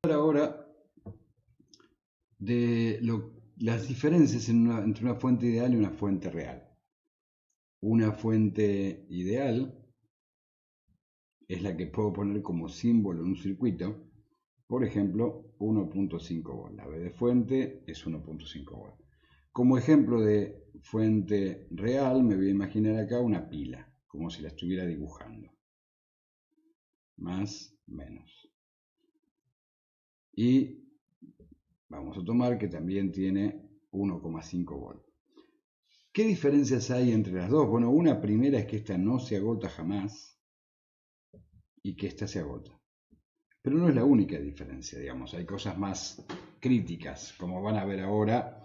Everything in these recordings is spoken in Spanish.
Ahora de las diferencias entre una fuente ideal y una fuente real. Una fuente ideal es la que puedo poner como símbolo en un circuito, por ejemplo, 1.5 volt. La V de fuente es 1.5 volt. Como ejemplo de fuente real, me voy a imaginar acá una pila, como si la estuviera dibujando. Más, menos. Y vamos a tomar que también tiene 1,5 volt. ¿Qué diferencias hay entre las dos? Bueno, una primera es que esta no se agota jamás y que esta se agota. Pero no es la única diferencia, digamos. Hay cosas más críticas, como van a ver ahora.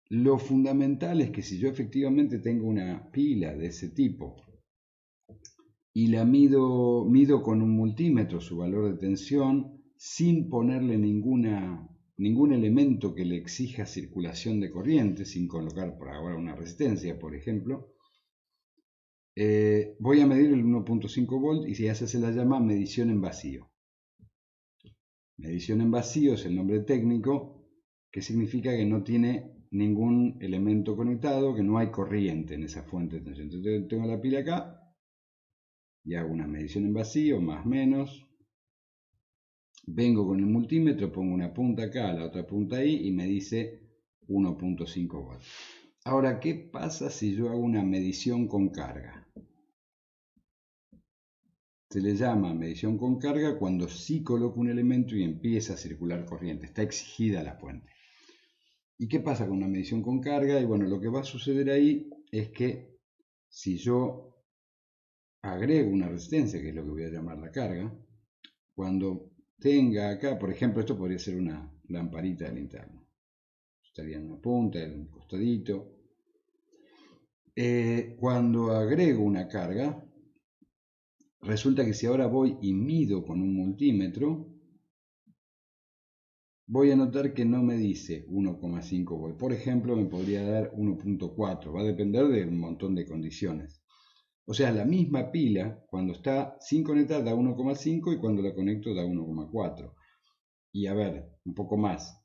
Lo fundamental es que si yo efectivamente tengo una pila de ese tipo y la mido con un multímetro su valor de tensión sin ponerle ningún elemento que le exija circulación de corriente, sin colocar por ahora una resistencia, por ejemplo, voy a medir el 1.5 volt y si ya se la llama medición en vacío. Medición en vacío es el nombre técnico, que significa que no tiene ningún elemento conectado, que no hay corriente en esa fuente de tensión. Entonces tengo la pila acá y hago una medición en vacío, más o menos. Vengo con el multímetro, pongo una punta acá, la otra punta ahí y me dice 1.5 volts. Ahora, ¿qué pasa si yo hago una medición con carga? Se le llama medición con carga cuando sí coloco un elemento y empieza a circular corriente. Está exigida la fuente. ¿Y qué pasa con una medición con carga? Y bueno, lo que va a suceder ahí es que si yo agrego una resistencia, que es lo que voy a llamar la carga, cuando tenga acá, por ejemplo, esto podría ser una lamparita de linterna. Estaría en una punta, en un costadito. Cuando agrego una carga, resulta que si ahora voy y mido con un multímetro, voy a notar que no me dice 1,5 volt. Por ejemplo, me podría dar 1.4. Va a depender de un montón de condiciones. O sea, la misma pila, cuando está sin conectar, da 1,5 y cuando la conecto da 1,4. Y a ver, un poco más.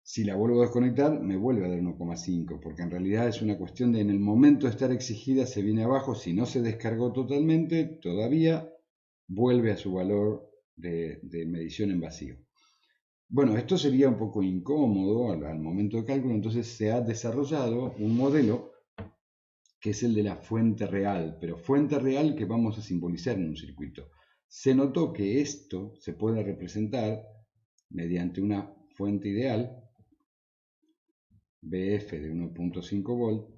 Si la vuelvo a desconectar, me vuelve a dar 1,5, porque en realidad es una cuestión de en el momento de estar exigida se viene abajo. Si no se descargó totalmente, todavía vuelve a su valor de medición en vacío. Bueno, esto sería un poco incómodo al momento de cálculo, entonces se ha desarrollado un modelo que es el de la fuente real, pero fuente real que vamos a simbolizar en un circuito. Se notó que esto se puede representar mediante una fuente ideal, BF de 1.5 volt,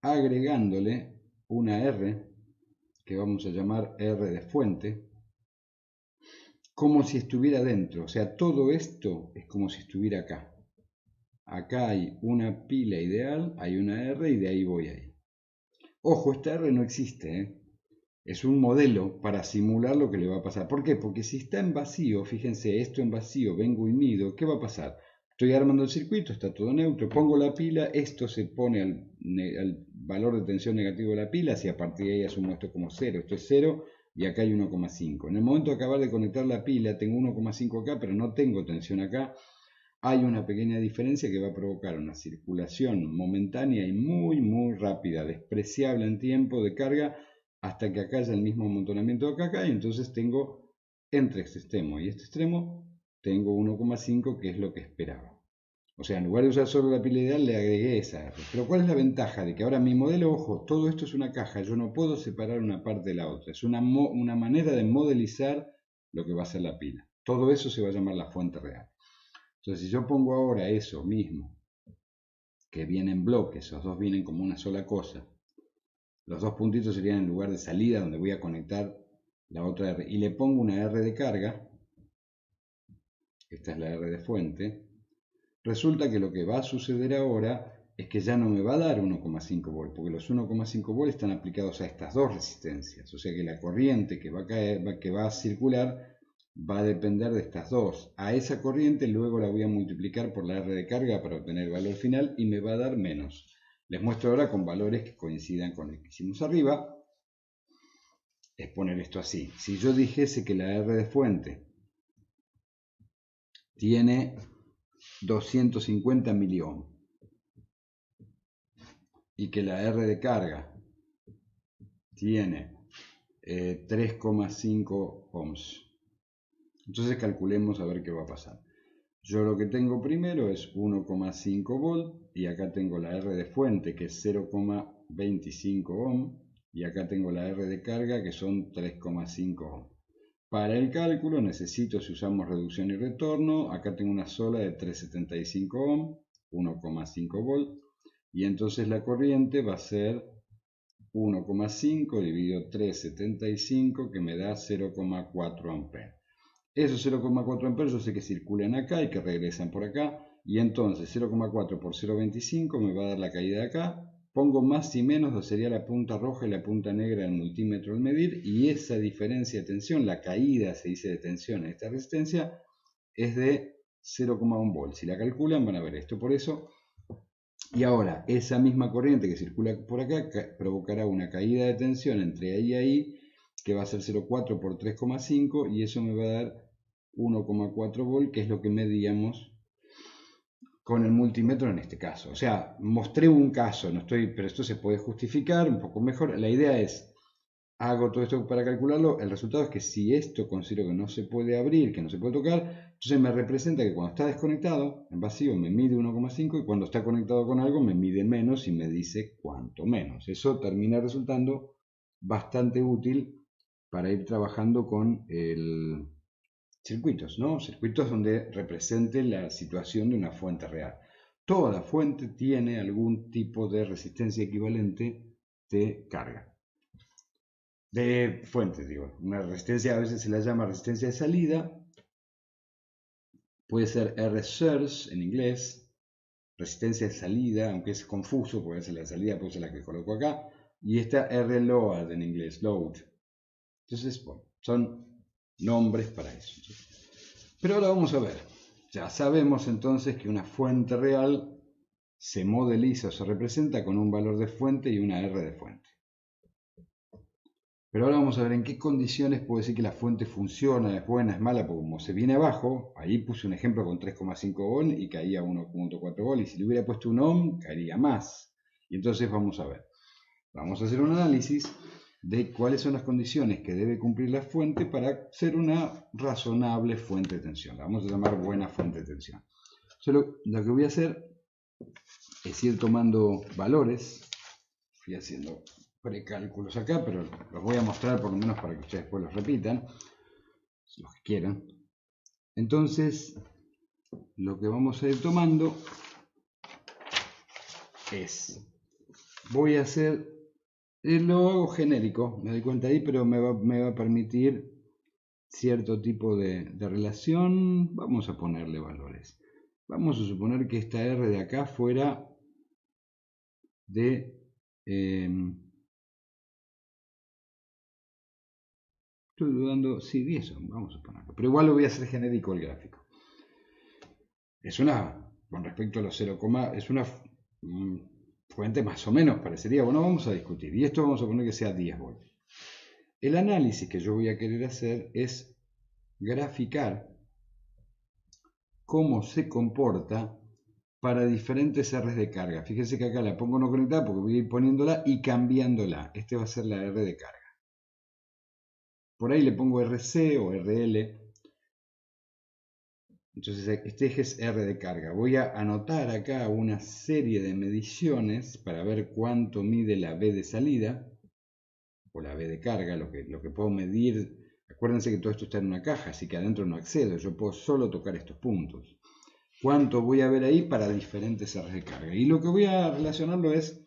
agregándole una R, que vamos a llamar R de fuente, como si estuviera dentro. O sea, todo esto es como si estuviera acá. Acá hay una pila ideal, hay una R y de ahí voy ahí. Ojo, esta R no existe, ¿eh? Es un modelo para simular lo que le va a pasar. ¿Por qué? Porque si está en vacío, fíjense, esto en vacío, vengo y mido, ¿qué va a pasar? Estoy armando el circuito, está todo neutro, pongo la pila, esto se pone al valor de tensión negativo de la pila, si a partir de ahí asumo esto como 0, esto es 0 y acá hay 1,5. En el momento de acabar de conectar la pila, tengo 1,5 acá, pero no tengo tensión acá. Hay una pequeña diferencia que va a provocar una circulación momentánea y muy rápida, despreciable en tiempo de carga, hasta que acá haya el mismo amontonamiento que acá, y entonces tengo entre este extremo y este extremo, tengo 1,5 que es lo que esperaba. O sea, en lugar de usar solo la pila ideal, le agregué esa R. Pero ¿cuál es la ventaja? De que ahora mi modelo, ojo, todo esto es una caja, yo no puedo separar una parte de la otra. Es una manera de modelizar lo que va a ser la pila. Todo eso se va a llamar la fuente real. Entonces, si yo pongo ahora eso mismo, que viene en bloques, esos dos vienen como una sola cosa, los dos puntitos serían en lugar de salida donde voy a conectar la otra R, y le pongo una R de carga, esta es la R de fuente, resulta que lo que va a suceder ahora es que ya no me va a dar 1,5 volt, porque los 1,5 volt están aplicados a estas dos resistencias, o sea que la corriente que va a caer, que va a circular, va a depender de estas dos. A esa corriente luego la voy a multiplicar por la R de carga para obtener el valor final y me va a dar menos. Les muestro ahora con valores que coincidan con el que hicimos arriba. Es poner esto así. Si yo dijese que la R de fuente tiene 250 miliohms y que la R de carga tiene 3,5 ohms. Entonces calculemos a ver qué va a pasar. Yo lo que tengo primero es 1,5 volt y acá tengo la R de fuente que es 0,25 ohm y acá tengo la R de carga que son 3,5 ohm. Para el cálculo necesito, si usamos reducción y retorno, acá tengo una sola de 375 ohm, 1,5 volt y entonces la corriente va a ser 1,5 dividido 375 que me da 0,4 amperes. Esos 0,4 amperes yo sé que circulan acá y que regresan por acá. Y entonces 0,4 por 0,25 me va a dar la caída de acá. Pongo más y menos, sería la punta roja y la punta negra del multímetro al medir. Y esa diferencia de tensión, la caída se dice de tensión en esta resistencia, es de 0,1 volt. Si la calculan van a ver esto. Por eso, y ahora esa misma corriente que circula por acá provocará una caída de tensión entre ahí y ahí, que va a ser 0,4 por 3,5 y eso me va a dar 1,4 volt, que es lo que medíamos con el multímetro en este caso. O sea, mostré un caso, pero esto se puede justificar un poco mejor. La idea es, hago todo esto para calcularlo, el resultado es que si esto considero que no se puede abrir, que no se puede tocar, entonces me representa que cuando está desconectado, en vacío, me mide 1,5 y cuando está conectado con algo me mide menos y me dice cuánto menos. Eso termina resultando bastante útil para ir trabajando con circuitos, ¿no? Circuitos donde represente la situación de una fuente real. Toda fuente tiene algún tipo de resistencia equivalente de carga. De fuentes, digo. Una resistencia a veces se la llama resistencia de salida. Puede ser R source en inglés. Resistencia de salida, aunque es confuso, puede ser la salida, puede ser la que coloco acá. Y esta R load en inglés, load. Entonces, bueno, son nombres para eso. Pero ahora vamos a ver. Ya sabemos entonces que una fuente real se modeliza o se representa con un valor de fuente y una R de fuente. Pero ahora vamos a ver en qué condiciones puedo decir que la fuente funciona, es buena, es mala, porque como se viene abajo, ahí puse un ejemplo con 3,5 ohm y caía 1,4 volt, y si le hubiera puesto un ohm, caería más. Y entonces vamos a ver. Vamos a hacer un análisis de cuáles son las condiciones que debe cumplir la fuente para ser una razonable fuente de tensión. La vamos a llamar buena fuente de tensión. Solo lo que voy a hacer es ir tomando valores, fui haciendo precálculos acá, pero los voy a mostrar por lo menos para que ustedes después los repitan, los que quieran. Entonces, lo que vamos a ir tomando es, voy a hacer, lo hago genérico, me doy cuenta ahí, pero me va a permitir cierto tipo de relación. Vamos a ponerle valores. Vamos a suponer que esta R de acá fuera de... estoy dudando, sí, 10 vamos a ponerlo. Pero igual lo voy a hacer genérico el gráfico. Es una, con respecto a los 0, es una fuente más o menos parecería. Bueno, vamos a discutir. Y esto vamos a poner que sea 10 volts. El análisis que yo voy a querer hacer es graficar cómo se comporta para diferentes R's de carga. Fíjense que acá la pongo no conectada porque voy a ir poniéndola y cambiándola. Este va a ser la R de carga. Por ahí le pongo RC o RL. Entonces este eje es R de carga. Voy a anotar acá una serie de mediciones para ver cuánto mide la B de salida o la B de carga, lo que puedo medir. Acuérdense que todo esto está en una caja, así que adentro no accedo. Yo puedo solo tocar estos puntos. ¿Cuánto voy a ver ahí para diferentes R's de carga? Y lo que voy a relacionarlo es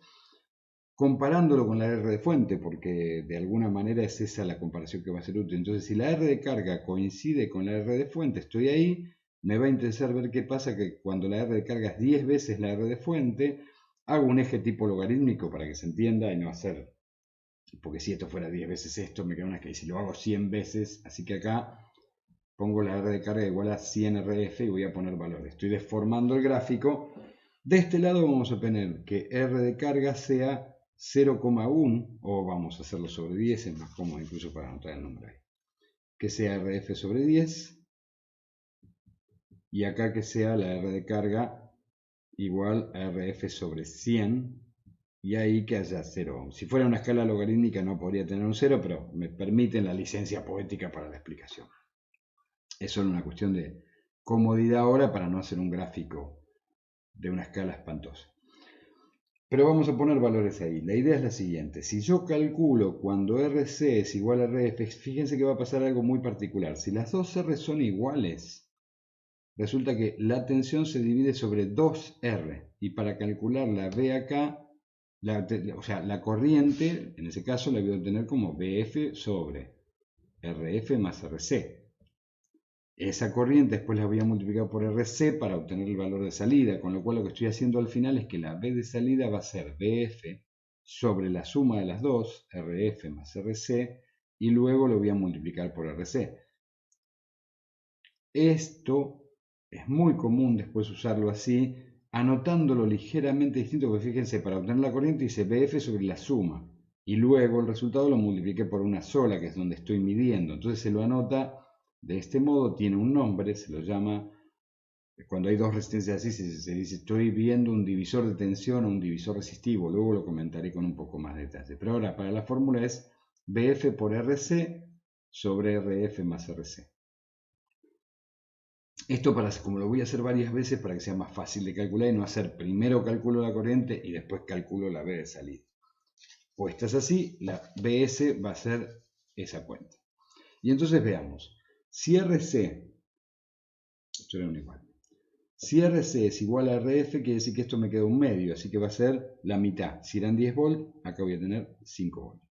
comparándolo con la R de fuente, porque de alguna manera es esa la comparación que va a ser útil. Entonces, si la R de carga coincide con la R de fuente, estoy ahí, me va a interesar ver qué pasa que cuando la R de carga es 10 veces la R de fuente, hago un eje tipo logarítmico para que se entienda y no hacer, porque si esto fuera 10 veces esto, me queda una escala, y si lo hago 100 veces, así que acá pongo la R de carga igual a 100 RF y voy a poner valores. Estoy deformando el gráfico. De este lado vamos a tener que R de carga sea 0,1, o vamos a hacerlo sobre 10, es más cómodo incluso para anotar el número ahí. Que sea RF sobre 10. y acá que sea la R de carga igual a RF sobre 100 y ahí que haya 0. Si fuera una escala logarítmica no podría tener un 0, pero me permiten la licencia poética para la explicación. Es solo una cuestión de comodidad ahora para no hacer un gráfico de una escala espantosa. Pero vamos a poner valores ahí. La idea es la siguiente. Si yo calculo cuando RC es igual a RF, fíjense que va a pasar algo muy particular. Si las dos R son iguales, resulta que la tensión se divide sobre 2R. Y para calcular la B acá, o sea, la corriente, en ese caso la voy a obtener como BF sobre RF más RC. Esa corriente después la voy a multiplicar por RC para obtener el valor de salida, con lo cual lo que estoy haciendo al final es que la B de salida va a ser BF sobre la suma de las dos, RF más RC, y luego lo voy a multiplicar por RC. Esto es muy común después usarlo así, anotándolo ligeramente distinto, porque fíjense, para obtener la corriente dice BF sobre la suma, y luego el resultado lo multipliqué por una sola, que es donde estoy midiendo. Entonces se lo anota de este modo, tiene un nombre, se lo llama, cuando hay dos resistencias así, se dice estoy viendo un divisor de tensión o un divisor resistivo, luego lo comentaré con un poco más de detalle. Pero ahora para la fórmula es BF por RC sobre RF más RC. Esto como lo voy a hacer varias veces para que sea más fácil de calcular y no hacer primero calculo la corriente y después calculo la B de salida. Puestas así, la BS va a ser esa cuenta. Y entonces veamos. Si RC, esto era un igual. Si RC es igual a RF, quiere decir que esto me queda un medio, así que va a ser la mitad. Si eran 10 volts, acá voy a tener 5 volts.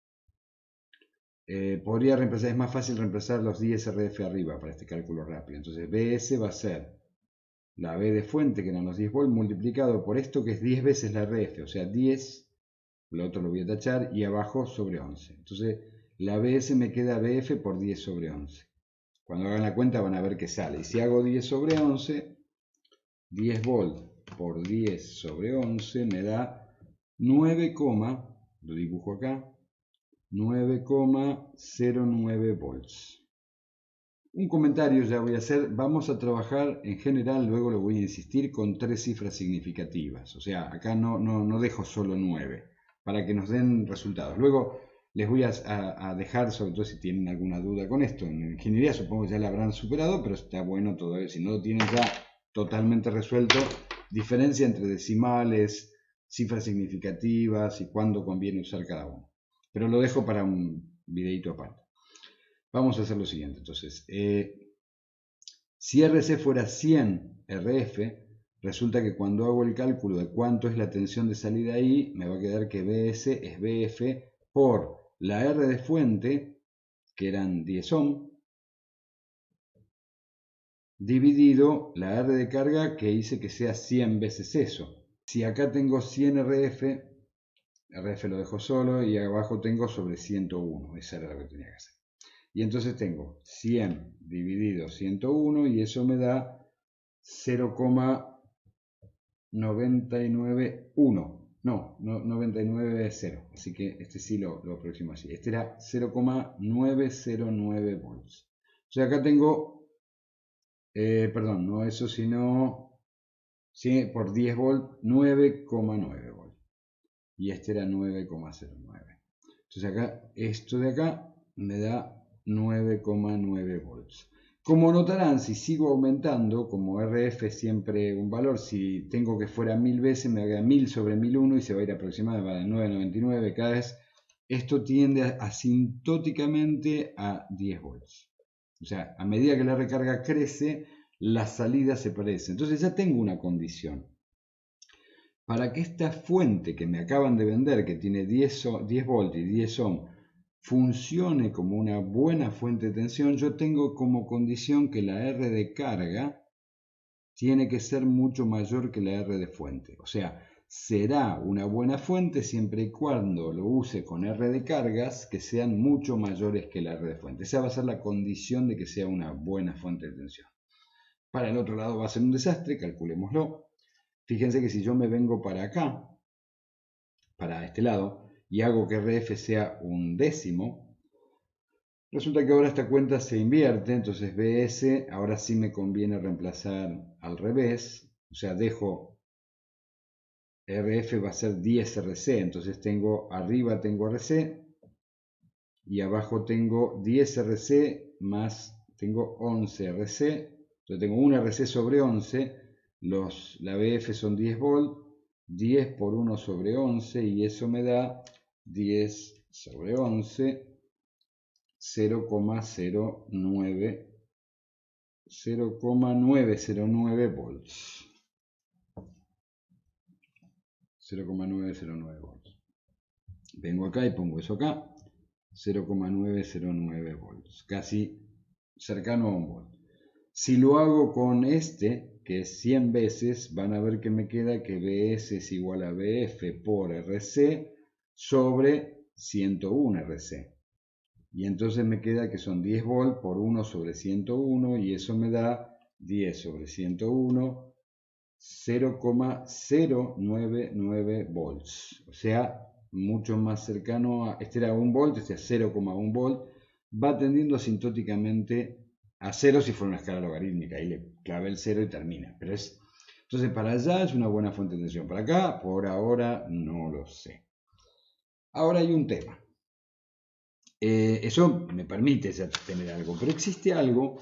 Podría reemplazar, es más fácil reemplazar los 10 RF arriba para este cálculo rápido. Entonces BS va a ser la B de fuente, que eran los 10 volts, multiplicado por esto que es 10 veces la RF, o sea 10, lo otro lo voy a tachar, y abajo sobre 11. Entonces la BS me queda BF por 10 sobre 11. Cuando hagan la cuenta van a ver que sale. Y si hago 10 sobre 11, 10 volts por 10 sobre 11 me da 9, lo dibujo acá, 9,09 volts. Un comentario ya voy a hacer, vamos a trabajar en general, luego lo voy a insistir, con 3 cifras significativas. O sea, acá no dejo solo 9, para que nos den resultados. Luego les voy a dejar, sobre todo si tienen alguna duda con esto. En ingeniería supongo que ya la habrán superado, pero está bueno todavía, si no lo tienen ya totalmente resuelto, diferencia entre decimales, cifras significativas y cuándo conviene usar cada uno. Pero lo dejo para un videito aparte. Vamos a hacer lo siguiente, entonces. Si RC fuera 100 RF, resulta que cuando hago el cálculo de cuánto es la tensión de salida ahí, me va a quedar que BS es BF por la R de fuente, que eran 10 ohm, dividido la R de carga, que hice que sea 100 veces eso. Si acá tengo 100 RF lo dejo solo, y abajo tengo sobre 101, esa era lo que tenía que hacer. Y entonces tengo 100 dividido 101 y eso me da 0,991. No, 99,0. Así que este sí lo aproximo así. Este era 0,909 volts. O sea, acá tengo, perdón, no eso, sino 100 por 10 volts, 9,9 volts. Y este era 9,09. Entonces acá, esto de acá me da 9,9 volts. Como notarán, si sigo aumentando, como RF es siempre un valor, si tengo que fuera 1000 veces, me haga 1000 sobre 1001 y se va a ir aproximadamente a 9,99 cada vez. Esto tiende asintóticamente a 10 volts. O sea, a medida que la recarga crece, la salida se parece. Entonces ya tengo una condición. Para que esta fuente que me acaban de vender, que tiene 10 volts y 10 ohm, funcione como una buena fuente de tensión, yo tengo como condición que la R de carga tiene que ser mucho mayor que la R de fuente. O sea, será una buena fuente siempre y cuando lo use con R de cargas que sean mucho mayores que la R de fuente. Esa va a ser la condición de que sea una buena fuente de tensión. Para el otro lado va a ser un desastre, calculémoslo. Fíjense que si yo me vengo para acá, para este lado, y hago que RF sea un décimo, Resulta que ahora esta cuenta se invierte, entonces BS, ahora sí me conviene reemplazar al revés, o sea, dejo RF va a ser 10 RC, entonces arriba tengo RC y abajo tengo 10 RC más, tengo 11 RC, entonces tengo 1 RC sobre 11, la BF son 10 volt, 10 por 1 sobre 11 y eso me da 10 sobre 11, 0,909 volts. 0,909 volts. Vengo acá y pongo eso acá. 0,909 volts. Casi cercano a un volt. Si lo hago con este, que es 100 veces, van a ver que me queda que BS es igual a BF por RC sobre 101 RC. Y entonces me queda que son 10 volt por 1 sobre 101 y eso me da 10 sobre 101, 0,099 volts. O sea, mucho más cercano a, este era 1 volt, este es 0,1 volt. Va tendiendo asintóticamente a 0 si fuera una escala logarítmica. Ahí le clavé el 0 y termina. Pero entonces para allá es una buena fuente de tensión. Para acá, por ahora, no lo sé. Ahora hay un tema. Eso me permite ya tener algo, pero existe algo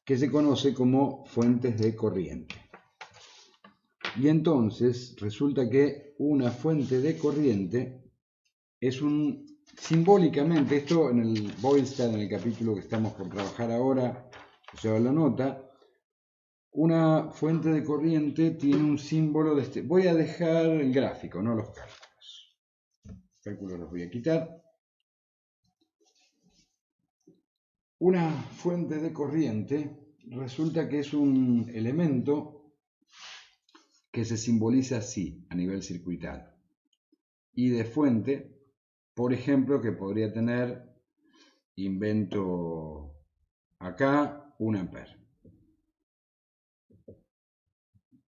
que se conoce como fuentes de corriente. Y entonces resulta que una fuente de corriente es simbólicamente, esto en el Boylestad, en el capítulo que estamos por trabajar ahora, lleva la nota, una fuente de corriente tiene un símbolo de este. Voy a dejar el gráfico, no los cálculos. Los cálculos los voy a quitar. Una fuente de corriente resulta que es un elemento que se simboliza así a nivel circuital. Y de fuente, por ejemplo, que podría tener, invento acá, 1 ampere.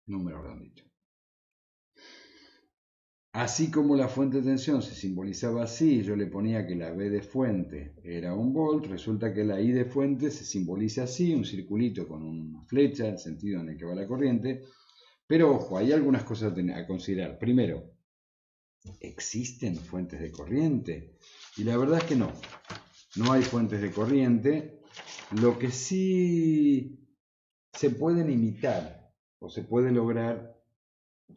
Número redondito. Así como la fuente de tensión se simbolizaba así, yo le ponía que la B de fuente era 1 volt, resulta que la I de fuente se simboliza así, un circulito con una flecha, el sentido en el que va la corriente. Pero ojo, hay algunas cosas a considerar. Primero, ¿existen fuentes de corriente? Y la verdad es que no. No hay fuentes de corriente. Lo que sí se pueden imitar o se puede lograr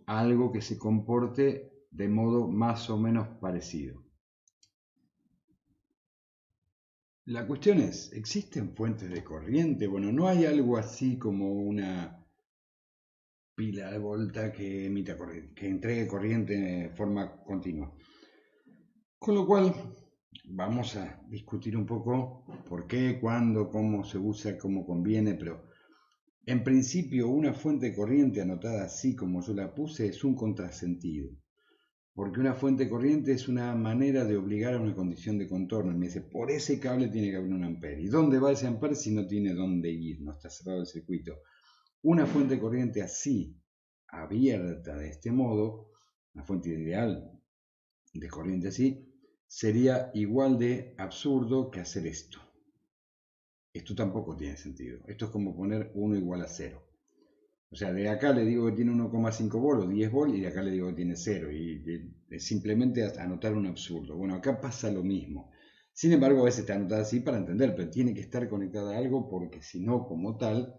algo que se comporte de modo más o menos parecido. La cuestión es, ¿existen fuentes de corriente? Bueno, no hay algo así como una pila de volta que emita corriente, que entregue corriente de forma continua. Con lo cual, vamos a discutir un poco por qué, cuándo, cómo se usa, cómo conviene, pero en principio una fuente de corriente anotada así como yo la puse es un contrasentido. Porque una fuente de corriente es una manera de obligar a una condición de contorno. Y me dice, por ese cable tiene que haber un ampere. ¿Y dónde va ese ampere si no tiene dónde ir? No está cerrado el circuito. Una fuente de corriente así, abierta de este modo, una fuente ideal de corriente así, sería igual de absurdo que hacer esto. Esto tampoco tiene sentido. Esto es como poner 1 igual a 0. O sea, de acá le digo que tiene 1,5 volt o 10 volt y de acá le digo que tiene 0. Y es simplemente anotar un absurdo. Bueno, acá pasa lo mismo. Sin embargo, a veces está anotada así para entender, pero tiene que estar conectada a algo porque si no, como tal,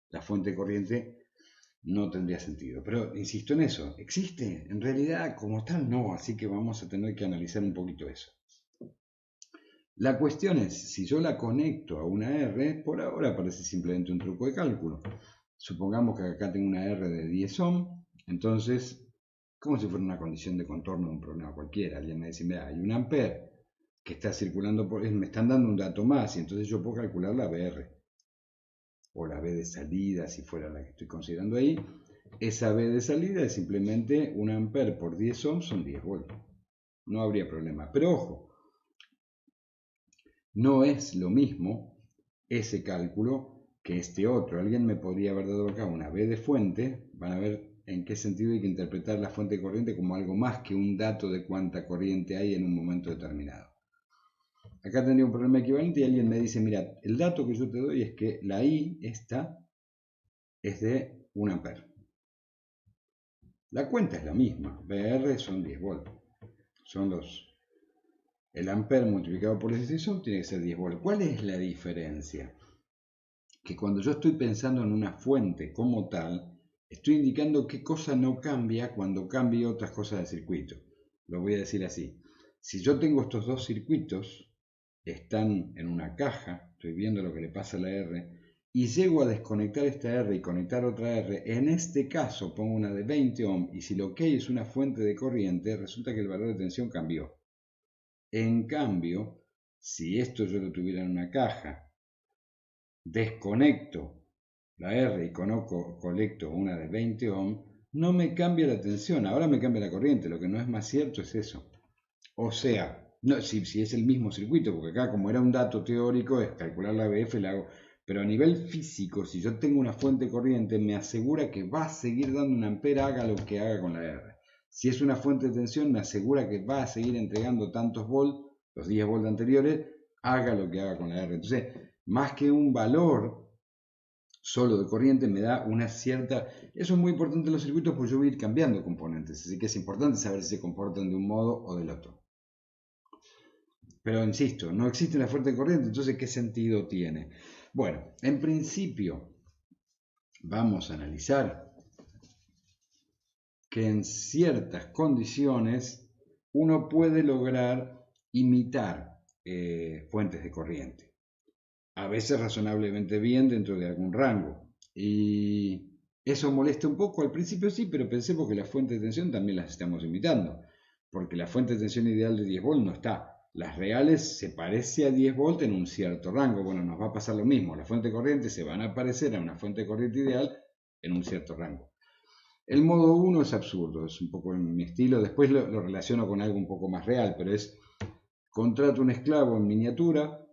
la fuente de corriente no tendría sentido. Pero insisto en eso, ¿existe? En realidad, como tal, no. Así que vamos a tener que analizar un poquito eso. La cuestión es, si yo la conecto a una R, por ahora parece simplemente un truco de cálculo. Supongamos que acá tengo una R de 10 ohm, entonces, como si fuera una condición de contorno de un problema cualquiera. Alguien me dice, mira, hay un ampere que está circulando por... me están dando un dato más y entonces yo puedo calcular la BR. O la B de salida, si fuera la que estoy considerando ahí. Esa B de salida es simplemente un ampere por 10 ohms, son 10 volts. No habría problema. Pero ojo, no es lo mismo ese cálculo que este otro. Alguien me podría haber dado acá una B de fuente. Van a ver en qué sentido hay que interpretar la fuente de corriente como algo más que un dato de cuánta corriente hay en un momento determinado. acá tendría un problema equivalente y alguien me dice, mira, el dato que yo te doy es que la I esta es de 1 ampere. La cuenta es la misma, VR son 10 volts. El ampere multiplicado por el decisión tiene que ser 10 volts. ¿Cuál es la diferencia? Que cuando yo estoy pensando en una fuente como tal, estoy indicando qué cosa no cambia cuando cambie otras cosas del circuito. Lo voy a decir así. Si yo tengo estos dos circuitos, están en una caja, estoy viendo lo que le pasa a la R, y llego a desconectar esta R y conectar otra R, en este caso pongo una de 20 ohm, y si lo que hay es una fuente de corriente, resulta que el valor de tensión cambió. En cambio, si esto yo lo tuviera en una caja, desconecto la R y conecto una de 20 ohm, no me cambia la tensión, ahora me cambia la corriente, lo que no es más cierto es eso. O sea, no, si es el mismo circuito, porque acá como era un dato teórico es calcular la BF, la hago, pero a nivel físico, si yo tengo una fuente de corriente, me asegura que va a seguir dando un ampere, haga lo que haga con la R. Si es una fuente de tensión, me asegura que va a seguir entregando tantos volts, los 10 volts anteriores, haga lo que haga con la R. Entonces, más que un valor solo de corriente, me da una cierta... Eso es muy importante en los circuitos porque yo voy a ir cambiando componentes, así que es importante saber si se comportan de un modo o del otro. Pero insisto, no existe una fuente de corriente, entonces ¿qué sentido tiene? Bueno, en principio vamos a analizar que en ciertas condiciones uno puede lograr imitar fuentes de corriente. A veces razonablemente bien dentro de algún rango. Y eso molesta un poco al principio, sí, pero pensemos que las fuentes de tensión también las estamos imitando, porque la fuente de tensión ideal de 10 volts no está. Las reales se parece a 10 volts en un cierto rango. Bueno, nos va a pasar lo mismo. Las fuentes de corriente se van a parecer a una fuente de corriente ideal en un cierto rango. El modo 1 es absurdo, es un poco en mi estilo. Después lo relaciono con algo un poco más real, pero es contrato un esclavo en miniatura,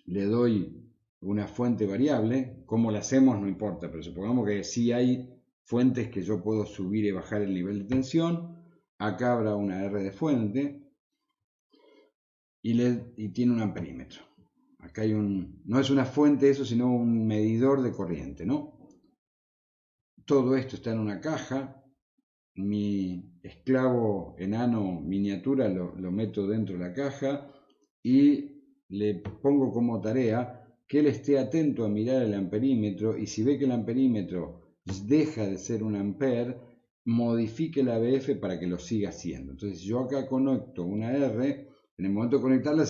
le doy una fuente variable, cómo la hacemos no importa, pero supongamos que sí hay fuentes que yo puedo subir y bajar el nivel de tensión, acá habrá una R de fuente y tiene un amperímetro. Acá hay no es una fuente eso, sino un medidor de corriente, ¿no? Todo esto está en una caja, mi esclavo enano miniatura lo meto dentro de la caja y le pongo como tarea que él esté atento a mirar el amperímetro y si ve que el amperímetro deja de ser un ampere, modifique la ABF para que lo siga haciendo. Entonces yo acá conecto una R, en el momento de conectarla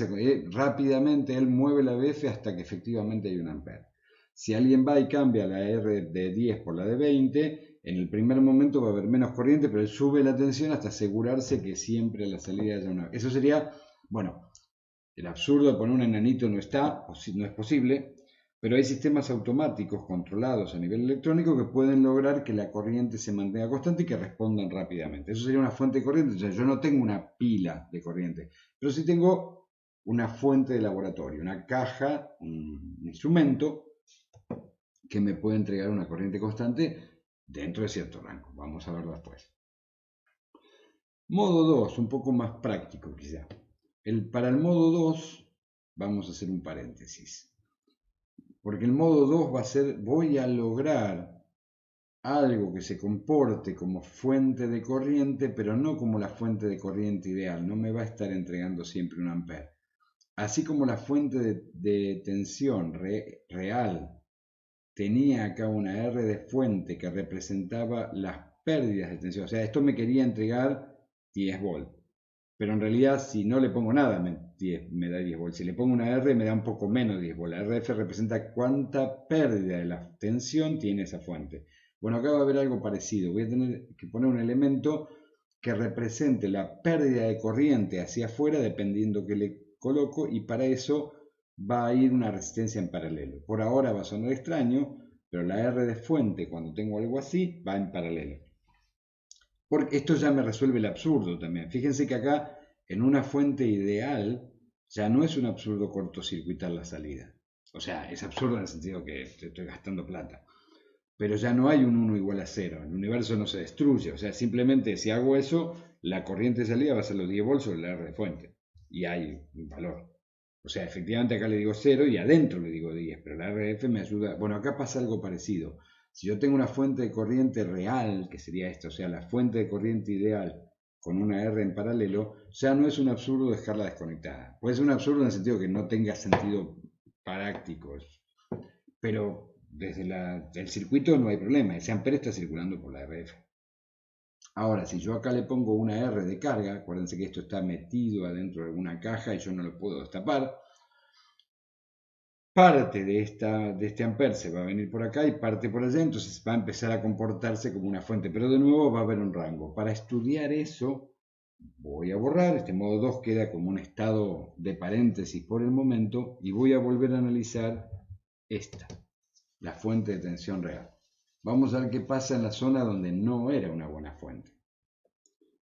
rápidamente él mueve la ABF hasta que efectivamente hay un ampere. Si alguien va y cambia la R de 10 por la de 20, en el primer momento va a haber menos corriente, pero él sube la tensión hasta asegurarse que siempre a la salida haya una... Eso sería, bueno, el absurdo de poner un enanito no está, no es posible, pero hay sistemas automáticos controlados a nivel electrónico que pueden lograr que la corriente se mantenga constante y que respondan rápidamente. Eso sería una fuente de corriente. O sea, yo no tengo una pila de corriente, pero sí tengo una fuente de laboratorio, una caja, un instrumento que me puede entregar una corriente constante dentro de cierto rango. Vamos a verlo después. Modo 2, un poco más práctico quizá. Para el modo 2 vamos a hacer un paréntesis. Porque el modo 2 va a ser, voy a lograr algo que se comporte como fuente de corriente, pero no como la fuente de corriente ideal. No me va a estar entregando siempre un ampere. Así como la fuente de tensión real tenía acá una R de fuente que representaba las pérdidas de tensión. O sea, esto me quería entregar 10 volts. Pero en realidad si no le pongo nada me da 10 volts. Si le pongo una R me da un poco menos de 10 volts. La RF representa cuánta pérdida de la tensión tiene esa fuente. Bueno, acá va a haber algo parecido. Voy a tener que poner un elemento que represente la pérdida de corriente hacia afuera dependiendo que le coloco y para eso va a ir una resistencia en paralelo. Por ahora va a sonar extraño, pero la R de fuente cuando tengo algo así va en paralelo. Porque esto ya me resuelve el absurdo también. Fíjense que acá en una fuente ideal ya no es un absurdo cortocircuitar la salida. O sea, es absurdo en el sentido que estoy gastando plata. Pero ya no hay un 1 igual a 0. El universo no se destruye. O sea, simplemente si hago eso, la corriente de salida va a ser los 10 volts sobre la R de fuente. y hay un valor. O sea, efectivamente acá le digo 0 y adentro le digo 10, pero la RF me ayuda. Bueno, acá pasa algo parecido. Si yo tengo una fuente de corriente real, que sería esta, o sea, la fuente de corriente ideal con una R en paralelo, ya no es un absurdo dejarla desconectada. Puede ser un absurdo en el sentido que no tenga sentido práctico, pero desde el circuito no hay problema, ese ampere está circulando por la RF. Ahora, si yo acá le pongo una R de carga, acuérdense que esto está metido adentro de alguna caja y yo no lo puedo destapar, parte de este ampere se va a venir por acá y parte por allá, entonces va a empezar a comportarse como una fuente, pero de nuevo va a haber un rango. Para estudiar eso, voy a borrar, este modo 2 queda como un estado de paréntesis por el momento y voy a volver a analizar esta, la fuente de tensión real. Vamos a ver qué pasa en la zona donde no era una buena fuente.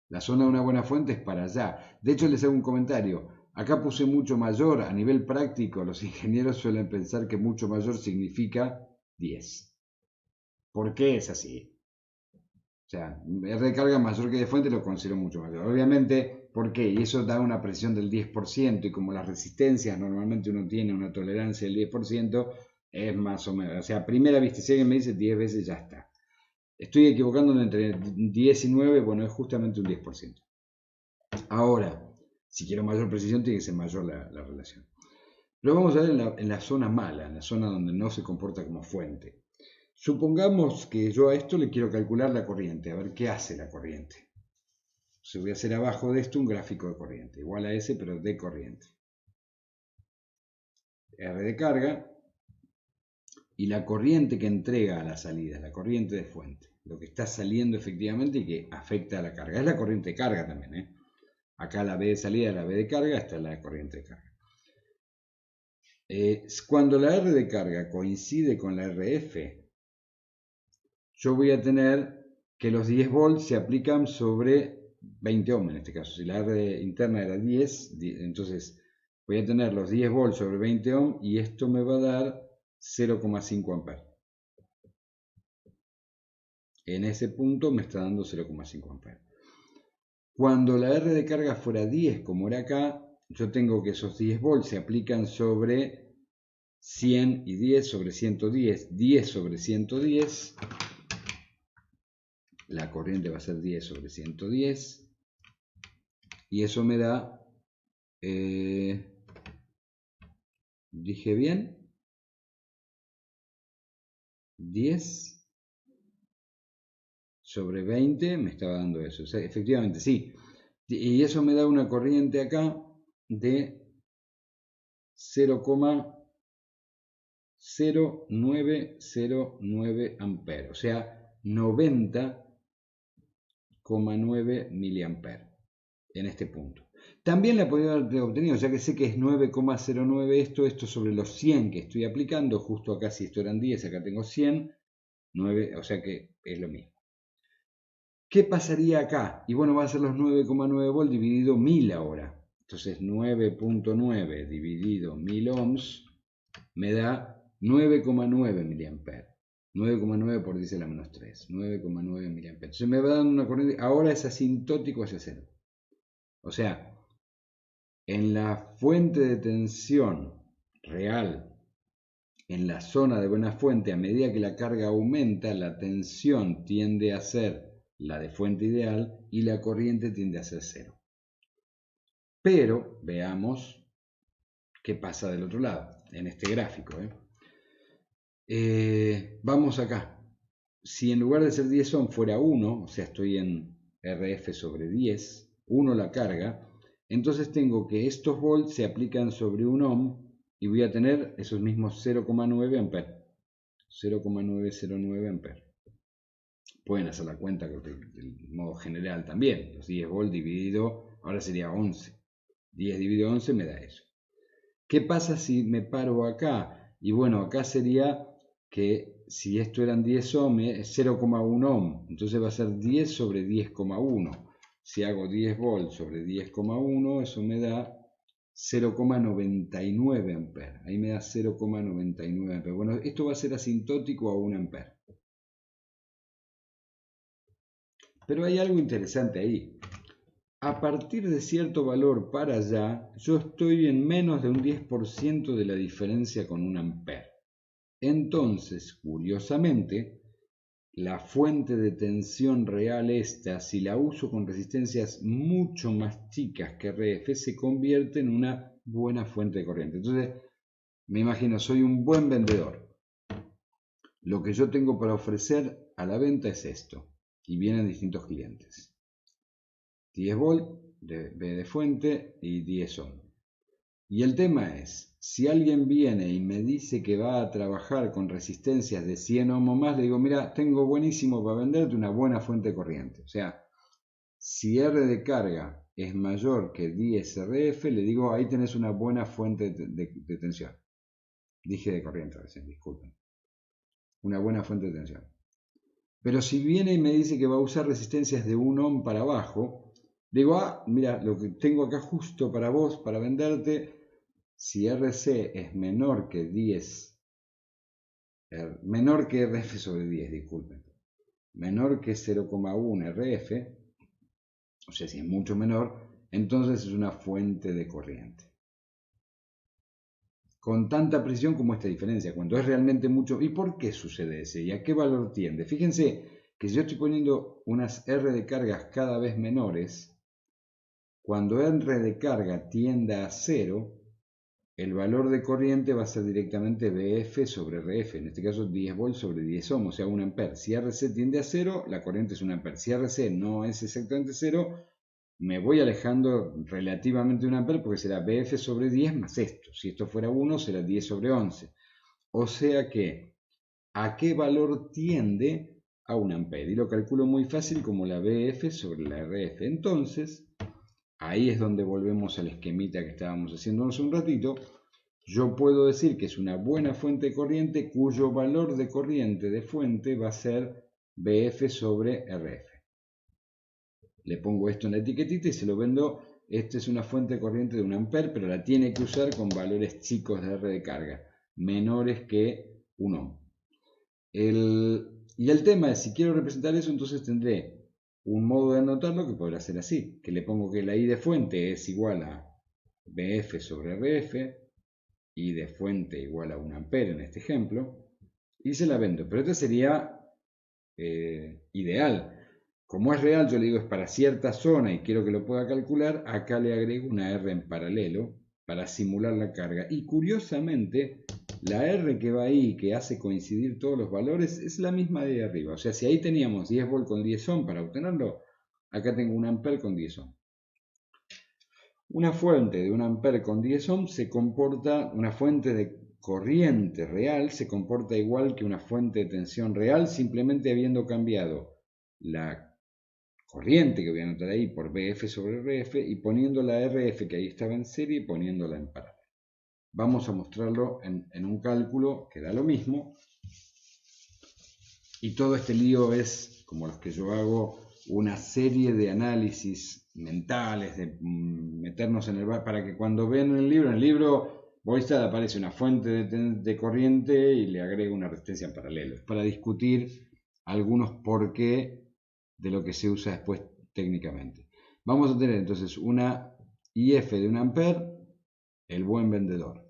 La zona de una buena fuente es para allá. De hecho, les hago un comentario. Acá puse mucho mayor. A nivel práctico, los ingenieros suelen pensar que mucho mayor significa 10. ¿Por qué es así? O sea, R de carga mayor que de fuente lo considero mucho mayor. Obviamente, ¿por qué? Y eso da una presión del 10%, y como las resistencias normalmente uno tiene una tolerancia del 10%, es más o menos. O sea, a primera vista, si alguien me dice 10 veces, ya está. Estoy equivocándome entre 10 y 9, bueno, es justamente un 10%. Ahora, si quiero mayor precisión, tiene que ser mayor la relación. Pero vamos a ver en la zona mala, en la zona donde no se comporta como fuente. Supongamos que yo a esto le quiero calcular la corriente, a ver qué hace la corriente. Entonces voy a hacer abajo de esto un gráfico de corriente, igual a ese, pero de corriente. R de carga y la corriente que entrega a la salida, la corriente de fuente, lo que está saliendo efectivamente y que afecta a la carga. Es la corriente de carga también, ¿eh? Acá la B de salida, la B de carga, esta es la corriente de carga. Cuando la R de carga coincide con la RF, yo voy a tener que los 10 volts se aplican sobre 20 ohms en este caso. Si la R interna era 10, entonces voy a tener los 10 volts sobre 20 ohms y esto me va a dar 0,5 amperes. En ese punto me está dando 0,5 amperes. Cuando la R de carga fuera 10, como era acá, yo tengo que esos 10 volts se aplican sobre 100 y 10 sobre 110, 10 sobre 110, la corriente va a ser 10 sobre 110, y eso me da, ¿dije bien? 10 sobre 20 me estaba dando eso, o sea, efectivamente, sí, y eso me da una corriente acá de 0,0909 amperes, o sea, 90,9 miliamperes en este punto. También la podría haber obtenido, ya que sé que es 9,09 esto sobre los 100 que estoy aplicando, justo acá si esto eran 10, acá tengo 100, 9, o sea que es lo mismo. ¿Qué pasaría acá? Y bueno, va a ser los 9,9 volts dividido 1000 ahora. Entonces 9,9 dividido 1000 ohms me da 9,9 miliamperes. 9,9 por 10 a la menos 3. 9,9 miliamperes. Entonces me va dando una corriente, ahora es asintótico hacia cero. O sea, en la fuente de tensión real, en la zona de buena fuente, a medida que la carga aumenta, la tensión tiende a ser la de fuente ideal y la corriente tiende a ser cero. Pero veamos qué pasa del otro lado, en este gráfico. Vamos acá. Si en lugar de ser 10 ohm fuera 1, o sea, estoy en RF sobre 10, 1 la carga, entonces tengo que estos volts se aplican sobre 1 ohm y voy a tener esos mismos 0,9 amperes. 0,909 amperes. Pueden hacer la cuenta del modo general también. Los 10 volts dividido, ahora sería 11. 10 dividido 11 me da eso. ¿Qué pasa si me paro acá? Y bueno, acá sería que si esto eran 10 ohm, es 0,1 ohm. Entonces va a ser 10 sobre 10,1. Si hago 10 volts sobre 10,1, eso me da 0,99 amperes. Ahí me da 0,99 amperes. Bueno, esto va a ser asintótico a 1 ampere. Pero hay algo interesante ahí. a partir de cierto valor para allá, yo estoy en menos de un 10% de la diferencia con un ampere. Entonces, curiosamente, la fuente de tensión real esta, si la uso con resistencias mucho más chicas que RF, se convierte en una buena fuente de corriente. Entonces, me imagino, soy un buen vendedor. Lo que yo tengo para ofrecer a la venta es esto, y vienen distintos clientes. 10 volt B de fuente y 10 ohm. Y el tema es, si alguien viene y me dice que va a trabajar con resistencias de 100 ohm o más, le digo, mira, tengo buenísimo para venderte una buena fuente de corriente. O sea, si R de carga es mayor que 10 RF, le digo, ahí tenés una buena fuente de tensión. Dije de corriente recién, disculpen. Una buena fuente de tensión. Pero si viene y me dice que va a usar resistencias de 1 ohm para abajo, digo, mira, lo que tengo acá justo para vos, para venderte, si RC es menor que 10, menor que RF sobre 10, disculpen, menor que 0,1 RF, o sea, si es mucho menor, entonces es una fuente de corriente. Con tanta precisión como esta diferencia, cuando es realmente mucho. ¿Y por qué sucede eso? ¿Y a qué valor tiende? Fíjense que si yo estoy poniendo unas R de cargas cada vez menores, cuando R de carga tienda a 0, el valor de corriente va a ser directamente BF sobre RF, en este caso 10 volts sobre 10 ohm, o sea 1 ampere. Si RC tiende a 0, la corriente es 1 ampere. Si RC no es exactamente 0, me voy alejando relativamente de 1 ampere porque será BF sobre 10 más esto. Si esto fuera 1, será 10 sobre 11. O sea que, ¿a qué valor tiende a 1 ampere? Y lo calculo muy fácil como la BF sobre la RF. Entonces, ahí es donde volvemos al esquemita que estábamos haciendo hace un ratito. Yo puedo decir que es una buena fuente de corriente cuyo valor de corriente de fuente va a ser BF sobre RF. Le pongo esto en la etiquetita y se lo vendo. Esta es una fuente de corriente de 1 ampere, pero la tiene que usar con valores chicos de R de carga, menores que 1 ohm. Y el tema es, si quiero representar eso, entonces tendré un modo de anotarlo que podrá ser así, que le pongo que la I de fuente es igual a BF sobre RF, I de fuente igual a 1 ampere en este ejemplo, y se la vendo. Pero esto sería ideal. Como es real, yo le digo es para cierta zona y quiero que lo pueda calcular, acá le agrego una R en paralelo para simular la carga. Y curiosamente, la R que va ahí, que hace coincidir todos los valores, es la misma de arriba. O sea, si ahí teníamos 10 volt con 10 ohm para obtenerlo, acá tengo 1 ampere con 10 ohm. Una fuente de 1 ampere con 10 ohm se comporta, una fuente de corriente real se comporta igual que una fuente de tensión real, simplemente habiendo cambiado la corriente que voy a anotar ahí por BF sobre RF y poniendo la RF que ahí estaba en serie y poniéndola en paralelo. Vamos a mostrarlo en un cálculo que da lo mismo. Y todo este lío es, como los que yo hago, una serie de análisis mentales, de meternos en el bar, para que cuando ven en el libro Boystad aparece una fuente de corriente y le agrega una resistencia en paralelo. Es para discutir algunos por qué de lo que se usa después técnicamente. Vamos a tener entonces una IF de 1 ampere, el buen vendedor.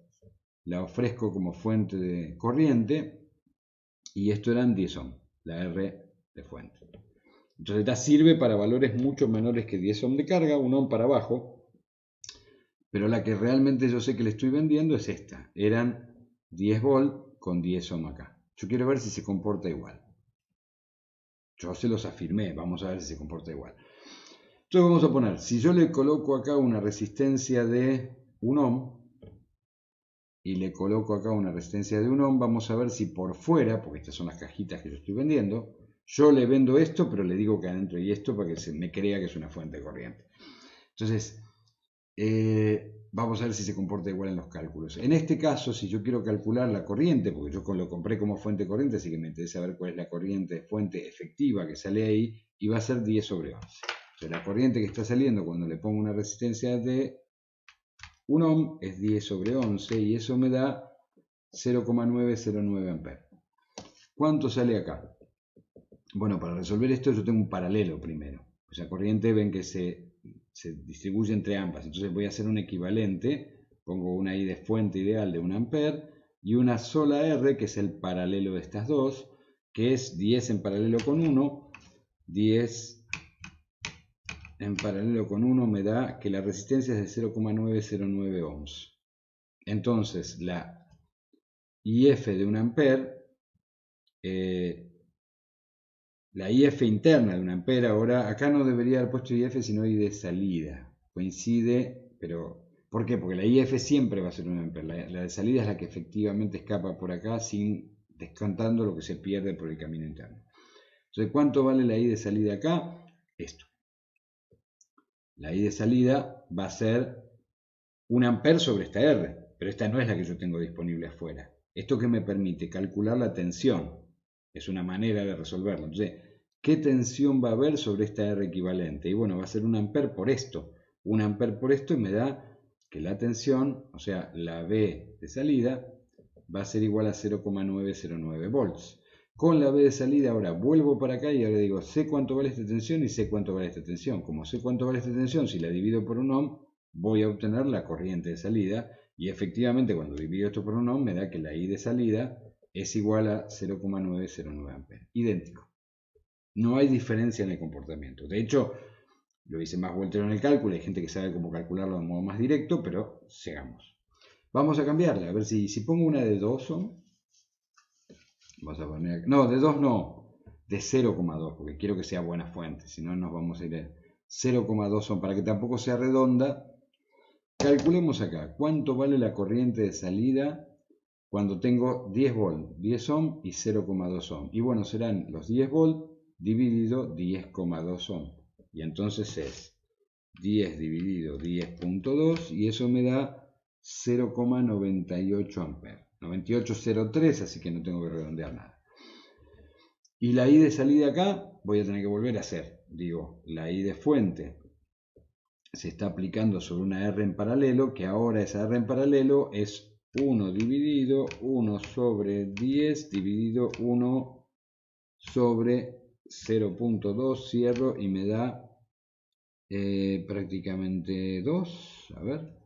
La ofrezco como fuente de corriente y esto eran 10 ohm, la R de fuente. Entonces esta sirve para valores mucho menores que 10 ohm de carga, 1 ohm para abajo, pero la que realmente yo sé que le estoy vendiendo es esta. Eran 10 volt con 10 ohm acá. Yo quiero ver si se comporta igual. Yo se los afirmé, vamos a ver si se comporta igual. Entonces vamos a poner, si yo le coloco acá una resistencia de 1 ohm y le coloco acá una resistencia de 1 ohm, vamos a ver si por fuera, porque estas son las cajitas que yo estoy vendiendo, yo le vendo esto, pero le digo que adentro hay esto para que se me crea que es una fuente de corriente. Entonces, vamos a ver si se comporta igual en los cálculos. En este caso, si yo quiero calcular la corriente, porque yo lo compré como fuente de corriente, así que me interesa ver cuál es la corriente de fuente efectiva que sale ahí, y va a ser 10 sobre 11. O sea, la corriente que está saliendo cuando le pongo una resistencia de 1 ohm es 10 sobre 11 y eso me da 0,909 amperes. ¿Cuánto sale acá? Bueno, para resolver esto yo tengo un paralelo primero. O sea, corriente ven que se se distribuye entre ambas. Entonces voy a hacer un equivalente, pongo una I de fuente ideal de 1 ampere y una sola R, que es el paralelo de estas dos, que es 10 en paralelo con 1. 10 en paralelo con 1 me da que la resistencia es de 0,909 ohms. Entonces la IF de 1 ampere, la IF interna de 1 ampere, ahora acá no debería haber puesto IF sino I de salida. Coincide, pero ¿por qué? Porque la IF siempre va a ser 1 ampere. La de salida es la que efectivamente escapa por acá sin descontando lo que se pierde por el camino interno. Entonces, ¿cuánto vale la I de salida acá? Esto. La I de salida va a ser 1 ampere sobre esta R, pero esta no es la que yo tengo disponible afuera. Esto que me permite calcular la tensión. Es una manera de resolverlo. Entonces, ¿qué tensión va a haber sobre esta R equivalente? Y bueno, va a ser 1 ampere por esto. 1 ampere por esto y me da que la tensión, o sea, la B de salida, va a ser igual a 0,909 volts. Con la B de salida ahora vuelvo para acá y ahora digo, sé cuánto vale esta tensión y sé cuánto vale esta tensión. Como sé cuánto vale esta tensión, si la divido por un ohm, voy a obtener la corriente de salida. Y efectivamente, cuando divido esto por un ohm, me da que la I de salida es igual a 0,909 amperes. Idéntico. No hay diferencia en el comportamiento. De hecho, lo hice más voltero en el cálculo. Hay gente que sabe cómo calcularlo de modo más directo, pero sigamos. Vamos a cambiarla. A ver si pongo una de 2 ohm. Vamos a poner... No, de 2 no. De 0,2, porque quiero que sea buena fuente. Si no, nos vamos a ir a 0,2 ohm. Para que tampoco sea redonda, calculemos acá. ¿Cuánto vale la corriente de salida cuando tengo 10 volt, 10 ohm y 0,2 ohm? Y bueno, serán los 10 volt dividido 10,2 ohm. Y entonces es 10 dividido 10.2 y eso me da 0,98 amperes. 9803, así que no tengo que redondear nada. Y la I de salida acá voy a tener que volver a hacer. Digo, la I de fuente se está aplicando sobre una R en paralelo, que ahora esa R en paralelo es 1 dividido 1 sobre 10 dividido 1 sobre 0.2, cierro y me da prácticamente 2, a ver.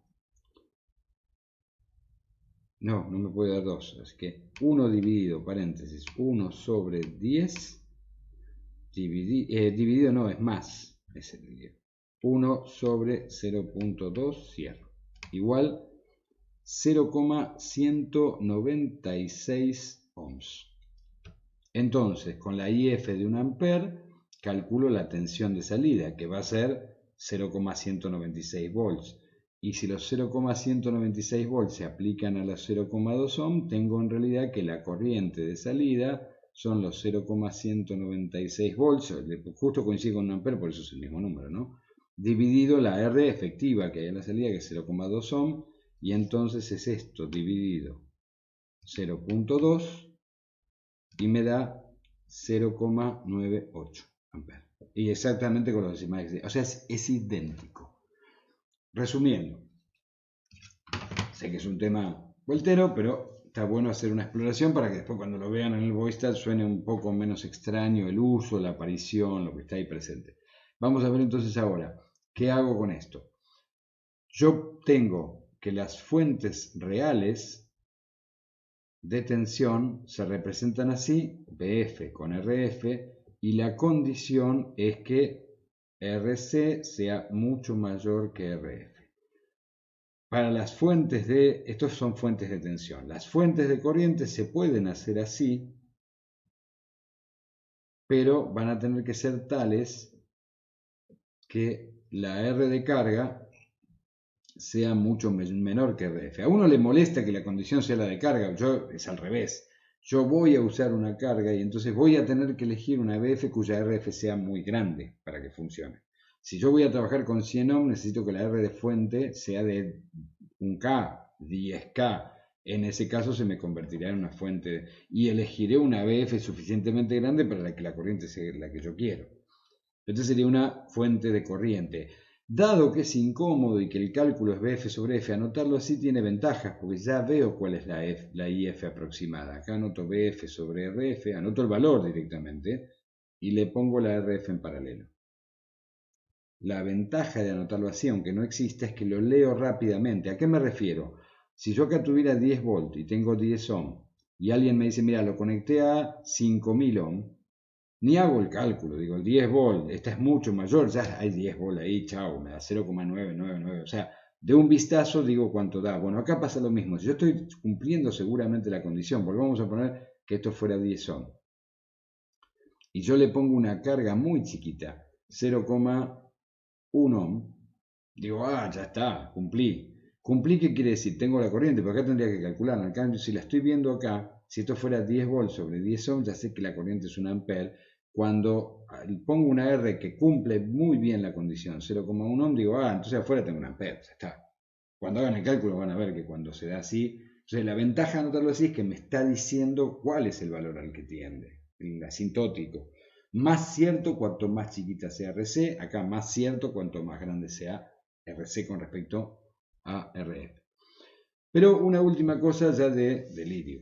No, no me puede dar 2, así que 1 dividido, paréntesis, 1 sobre 10, dividido no, es más, es el dividido. 1 sobre 0.2, cierro. Igual 0,196 ohms. Entonces, con la IF de 1 ampere, calculo la tensión de salida, que va a ser 0,196 volts. Y si los 0,196 volts se aplican a los 0,2 ohm, tengo en realidad que la corriente de salida son los 0,196 volts, justo coincide con 1 ampere, por eso es el mismo número, ¿no? Dividido la R efectiva que hay en la salida, que es 0,2 ohm, y entonces es esto dividido 0.2 y me da 0,98 amperes. Y exactamente con los decimales, o sea, es idéntico. Resumiendo, sé que es un tema voltero, pero está bueno hacer una exploración para que después cuando lo vean en el VoiceStat suene un poco menos extraño el uso, la aparición, lo que está ahí presente. Vamos a ver entonces ahora, ¿qué hago con esto? Yo tengo que las fuentes reales de tensión se representan así, BF con RF, y la condición es que RC sea mucho mayor que RF. Para las fuentes de, estos son fuentes de tensión, las fuentes de corriente se pueden hacer así, pero van a tener que ser tales que la R de carga sea mucho menor que RF. A uno le molesta que la condición sea la de carga, yo es al revés. Yo voy a usar una carga y entonces voy a tener que elegir una BF cuya RF sea muy grande para que funcione. Si yo voy a trabajar con 100 ohm, necesito que la R de fuente sea de 1K, 10K. En ese caso se me convertirá en una fuente y elegiré una BF suficientemente grande para que la corriente sea la que yo quiero. Entonces sería una fuente de corriente. Dado que es incómodo y que el cálculo es BF sobre F, anotarlo así tiene ventajas, porque ya veo cuál es la IF aproximada. Acá anoto BF sobre RF, anoto el valor directamente y le pongo la RF en paralelo. la ventaja de anotarlo así, aunque no exista, es que lo leo rápidamente. ¿A qué me refiero? Si yo acá tuviera 10 volts y tengo 10 ohm, y alguien me dice, mira, lo conecté a 5000 ohm, ni hago el cálculo, digo, 10 volt, esta es mucho mayor, ya hay 10 volt ahí, chao, me da 0,999, o sea, de un vistazo digo cuánto da. Bueno, acá pasa lo mismo, si yo estoy cumpliendo seguramente la condición, porque vamos a poner que esto fuera 10 ohm, y yo le pongo una carga muy chiquita, 0,1 ohm, digo, ya está, cumplí. Cumplí, ¿qué quiere decir? Tengo la corriente, pero acá tendría que calcularla. En cambio, si la estoy viendo acá, si esto fuera 10 volts sobre 10 ohms, ya sé que la corriente es un ampere. Cuando pongo una R que cumple muy bien la condición, 0,1 ohm, digo, entonces afuera tengo un ampere, ya está. Cuando hagan el cálculo van a ver que cuando se da así, entonces la ventaja de anotarlo así es que me está diciendo cuál es el valor al que tiende, el asintótico. Más cierto cuanto más chiquita sea RC, acá más cierto cuanto más grande sea RC con respecto a RF. Pero una última cosa ya de delirio.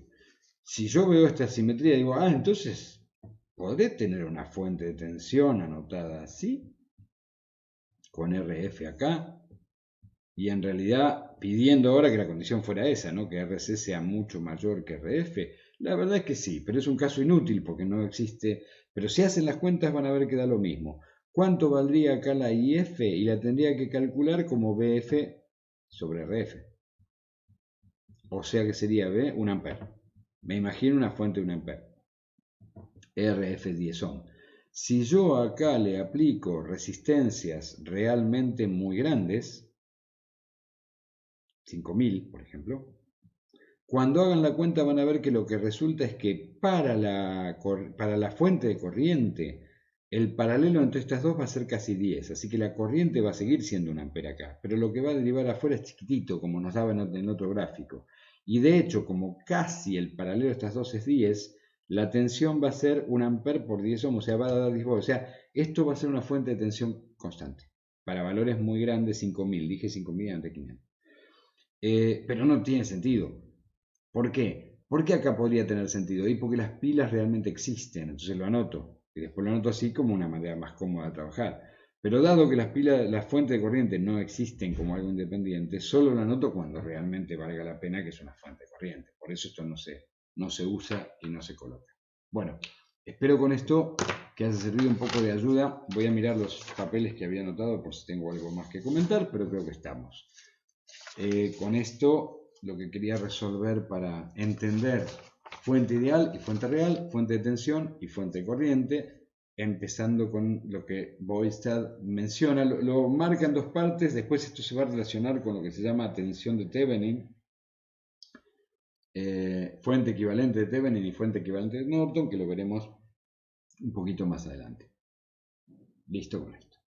Si yo veo esta simetría, digo, entonces, ¿podré tener una fuente de tensión anotada así? Con RF acá. Y en realidad, pidiendo ahora que la condición fuera esa, ¿no? Que RC sea mucho mayor que RF. La verdad es que sí, pero es un caso inútil porque no existe. Pero si hacen las cuentas van a ver que da lo mismo. ¿Cuánto valdría acá la IF? Y la tendría que calcular como BF sobre RF. O sea que sería B, 1 ampere. Me imagino una fuente de 1 ampere. RF 10 ohm. Si yo acá le aplico resistencias realmente muy grandes, 5000 por ejemplo, cuando hagan la cuenta van a ver que lo que resulta es que para la fuente de corriente, el paralelo entre estas dos va a ser casi 10, así que la corriente va a seguir siendo 1 ampere acá, pero lo que va a derivar afuera es chiquitito, como nos daba en otro gráfico. Y de hecho, como casi el paralelo de estas dos es 10, la tensión va a ser 1 ampere por 10 ohm, o sea, va a dar 10 volts. O sea, esto va a ser una fuente de tensión constante. Para valores muy grandes, 5000, dije 5000 ante 500. Pero no tiene sentido. ¿Por qué? Porque acá podría tener sentido. Y porque las pilas realmente existen. Entonces lo anoto. Y después lo anoto así como una manera más cómoda de trabajar. Pero dado que las pilas, las fuentes de corriente no existen como algo independiente, solo lo anoto cuando realmente valga la pena que es una fuente de corriente. Por eso esto no se usa y no se coloca. Bueno, espero con esto que haya servido un poco de ayuda. Voy a mirar los papeles que había anotado por si tengo algo más que comentar, pero creo que estamos. Con esto lo que quería resolver para entender fuente ideal y fuente real, fuente de tensión y fuente de corriente, empezando con lo que Boystad menciona, lo marca en dos partes, después esto se va a relacionar con lo que se llama tensión de Thevenin, fuente equivalente de Thevenin y fuente equivalente de Norton, que lo veremos un poquito más adelante. Listo con esto.